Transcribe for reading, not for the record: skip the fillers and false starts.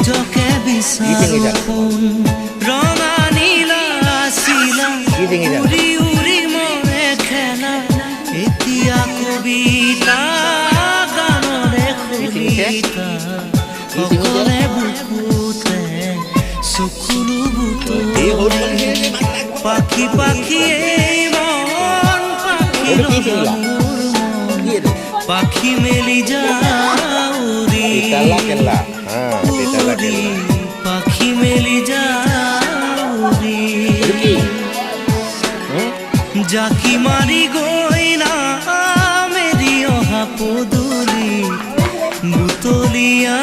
নিজকে বিচাৰোঁ ৰঙা নীলা চিলা উৰি উৰি মনে খেলা এতিয়া কবিতা গানৰে কবিতা সকলে বুকুতে চকুলো বুটলি পাখি পাখিয়ে মন পাখি পাখি মেলি যাউরি পাখি মেলি যাউরি জাকি মারি গইনা মেরি অহা পদূলি বুতলিয়া